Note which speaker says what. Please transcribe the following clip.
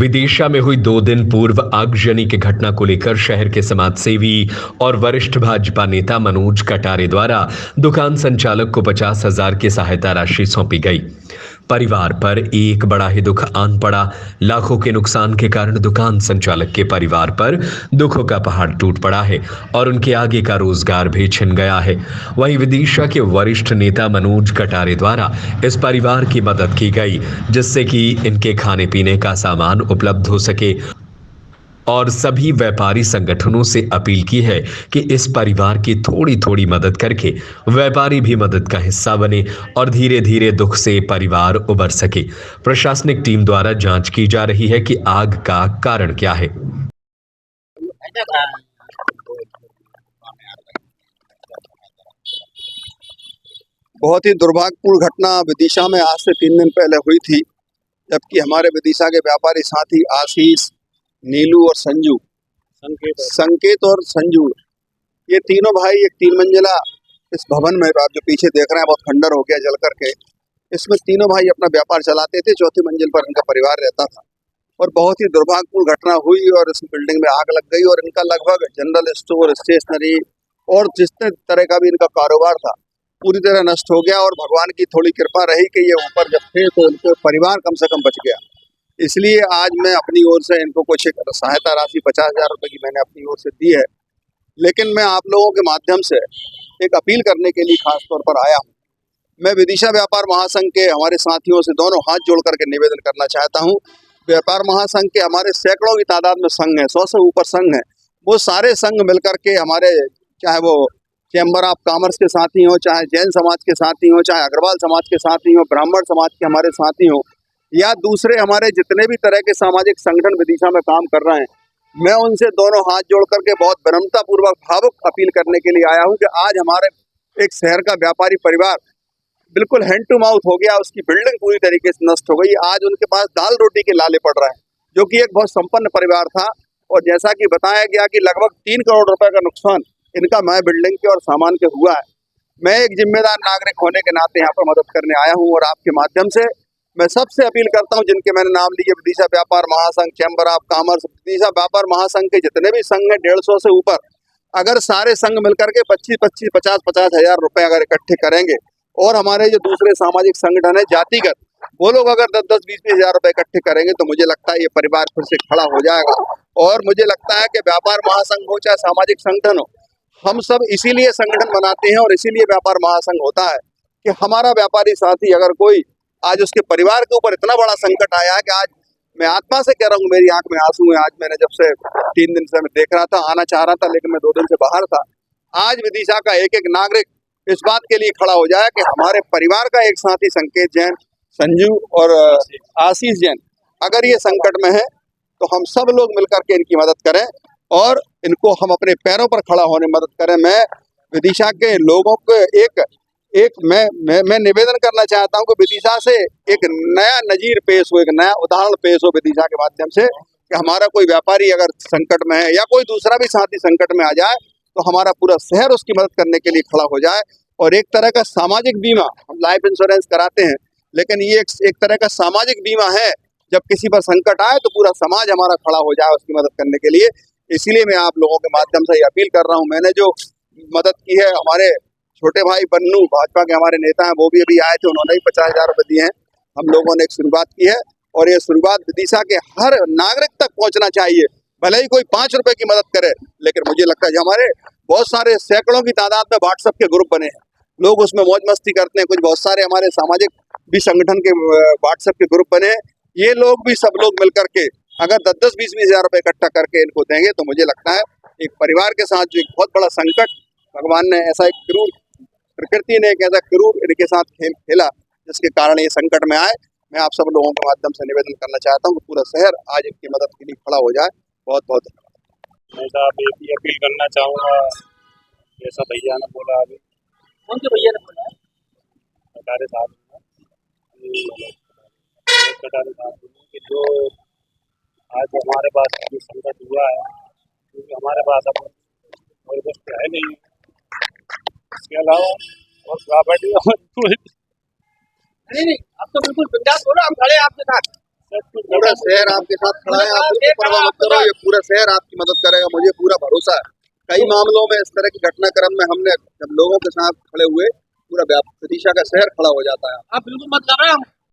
Speaker 1: विदिशा में हुई 2 दिन पूर्व आगजनी की घटना को लेकर शहर के समाजसेवी और वरिष्ठ भाजपा नेता मनोज कटारे द्वारा दुकान संचालक को 50,000 की सहायता राशि सौंपी गई। परिवार पर एक बड़ा ही दुख आन पड़ा। लाखों के नुकसान के कारण दुकान संचालक के परिवार पर दुखों का पहाड़ टूट पड़ा है और उनके आगे का रोजगार भी छिन गया है। वहीं विदिशा के वरिष्ठ नेता मनोज कटारे द्वारा इस परिवार की मदद की गई, जिससे कि इनके खाने पीने का सामान उपलब्ध हो सके, और सभी व्यापारी संगठनों से अपील की है कि इस परिवार की थोड़ी थोड़ी मदद करके व्यापारी भी मदद का हिस्सा बने और धीरे धीरे दुख से परिवार उबर सके। प्रशासनिक टीम द्वारा जांच की जा रही है कि आग का कारण क्या है।
Speaker 2: बहुत ही दुर्भाग्यपूर्ण घटना विदिशा में आज से 3 दिन पहले हुई थी, जबकि हमारे विदिशा के व्यापारी साथी आशीष, नीलू और संजू, संकेत और संजू, ये तीनों भाई एक 3 मंजिला इस भवन में, आप जो पीछे देख रहे हैं बहुत खंडर हो गया जल करके, इसमें तीनों भाई अपना व्यापार चलाते थे। चौथी मंजिल पर इनका परिवार रहता था और बहुत ही दुर्भाग्यपूर्ण घटना हुई और इस बिल्डिंग में आग लग गई और इनका लगभग जनरल स्टोर, स्टेशनरी और जितने तरह का भी इनका कारोबार था पूरी तरह नष्ट हो गया। और भगवान की थोड़ी कृपा रही कि ये ऊपर जब थे तो इनके परिवार कम से कम बच गया। इसलिए आज मैं अपनी ओर से इनको कुछ सहायता राशि 50,000 रुपये की मैंने अपनी ओर से दी है। लेकिन मैं आप लोगों के माध्यम से एक अपील करने के लिए खास तौर पर आया हूँ। मैं विदिशा व्यापार महासंघ के हमारे साथियों से दोनों हाथ जोड़ करके निवेदन करना चाहता हूँ। व्यापार महासंघ के हमारे सैकड़ों की तादाद में संघ है, 100 से ऊपर संघ है। वो सारे संघ मिलकर के हमारे, चाहे वो चैम्बर ऑफ कॉमर्स के साथी हो, चाहे जैन समाज के साथी हो, चाहे अग्रवाल समाज के साथी हो, ब्राह्मण समाज के हमारे साथी हो, या दूसरे हमारे जितने भी तरह के सामाजिक संगठन विदिशा में काम कर रहे हैं, मैं उनसे दोनों हाथ जोड़ करके बहुत विनम्रता पूर्वक भावुक अपील करने के लिए आया हूं कि आज हमारे एक शहर का व्यापारी परिवार बिल्कुल हैंड टू माउथ हो गया, उसकी बिल्डिंग पूरी तरीके से नष्ट हो गई। आज उनके पास दाल रोटी के लाले पड़ रहे हैं, जो कि एक बहुत संपन्न परिवार था। और जैसा कि बताया गया कि लगभग 3 करोड़ रुपए का नुकसान इनका मैं बिल्डिंग के और सामान के हुआ है। मैं एक जिम्मेदार नागरिक होने के नाते यहाँ पर मदद करने आया हूँ और आपके माध्यम से मैं सबसे अपील करता हूँ, जिनके मैंने नाम लिए, विदिशा व्यापार महासंघ, चैम्बर ऑफ कॉमर्स, विदिशा व्यापार महासंघ के जितने भी संघ हैं 150 से ऊपर, अगर सारे संघ मिलकर के 25-25, 50-50 हजार रुपए अगर इकट्ठे करेंगे और हमारे जो दूसरे सामाजिक संगठन है जातिगत, वो लोग अगर 10-10, 20-20 हजार रुपए इकट्ठे करेंगे तो मुझे लगता है ये परिवार फिर से खड़ा हो जाएगा। और मुझे लगता है कि व्यापार महासंघ हो चाहे सामाजिक संगठन हो, हम सब इसीलिए संगठन बनाते हैं और इसीलिए व्यापार महासंघ होता है कि हमारा व्यापारी साथी अगर कोई आज उसके परिवार के ऊपर इतना बड़ा संकट आया है कि आज मैं आत्मा से कह रहा हूँ, मेरी आंख में आंसू है। आज मैंने जब से 3 दिन से मैं देख रहा था, आना चाह रहा था, लेकिन मैं 2 दिन से बाहर था। आज विदिशा का एक एक नागरिक इस बात के लिए खड़ा हो जाए कि हमारे परिवार का एक साथी संकेत जैन, संजू और आशीष जैन अगर ये संकट में है तो हम सब लोग मिलकर के इनकी मदद करें और इनको हम अपने पैरों पर खड़ा होने में मदद करें। मैं विदिशा के लोगों को मैं निवेदन करना चाहता हूं कि विदिशा से एक नया नजीर पेश हो, एक नया उदाहरण पेश हो विदिशा के माध्यम से कि हमारा कोई व्यापारी अगर संकट में है या कोई दूसरा भी साथी संकट में आ जाए तो हमारा पूरा शहर उसकी मदद करने के लिए खड़ा हो जाए। और एक तरह का सामाजिक बीमा, हम लाइफ इंश्योरेंस कराते हैं, लेकिन ये एक तरह का सामाजिक बीमा है। जब किसी पर संकट आए तो पूरा समाज हमारा खड़ा हो जाए उसकी मदद करने के लिए। इसीलिए मैं आप लोगों के माध्यम से अपील कर रहा हूँ। मैंने जो मदद की है, हमारे छोटे भाई बन्नू, भाजपा के हमारे नेता हैं, वो भी अभी आए थे, उन्होंने भी 50,000 रुपये दिए हैं। हम लोगों ने एक शुरुआत की है और ये शुरुआत विदिशा के हर नागरिक तक पहुंचना चाहिए। भले ही कोई 5 रुपए की मदद करे, लेकिन मुझे लगता है हमारे बहुत सारे सैकड़ों की तादाद में व्हाट्सएप के ग्रुप बने हैं, लोग उसमें मौज मस्ती करते हैं। कुछ बहुत सारे हमारे सामाजिक भी संगठन के व्हाट्सएप के ग्रुप बने हैं। ये लोग भी सब लोग मिलकर के अगर 10-10, 20-20 हजार रुपये इकट्ठा करके इनको देंगे तो मुझे लगता है एक परिवार के साथ जो एक बहुत बड़ा संकट, भगवान ने ऐसा एक क्रूर, प्रकृति ने एक ऐसा क्रूर इनके साथ खेल खेला जिसके कारण ये संकट में आए। मैं आप सब लोगों के माध्यम से निवेदन करना चाहता हूँ कि पूरा शहर आज इनकी मदद के लिए खड़ा हो जाए। बहुत बहुत
Speaker 3: मैं साहब एक ही अपील करना चाहूँगा, जैसा भैया ने बोला अभी।
Speaker 4: कौन से भैया ने बोला?
Speaker 3: कटारे साहब कि जो आज हमारे पास ये संकट हुआ है, क्योंकि हमारे पास अब और कुछ है नहीं, इसके अलावा और प्रॉपर्टी
Speaker 4: नहीं, आप तो बिल्कुल बिंदास बोलो, हम खड़े हैं आपके साथ।
Speaker 2: पूरा शहर आपके साथ खड़ा है, आप बिल्कुल परवाह मत करो, ये पूरा शहर आपकी मदद करेगा, मुझे पूरा भरोसा है। कई मामलों में इस तरह की घटनाक्रम में हमने जब लोगों के साथ खड़े हुए, पूरा विदिशा का शहर खड़ा हो जाता है।
Speaker 4: आप बिल्कुल मत कर रहे हैं हम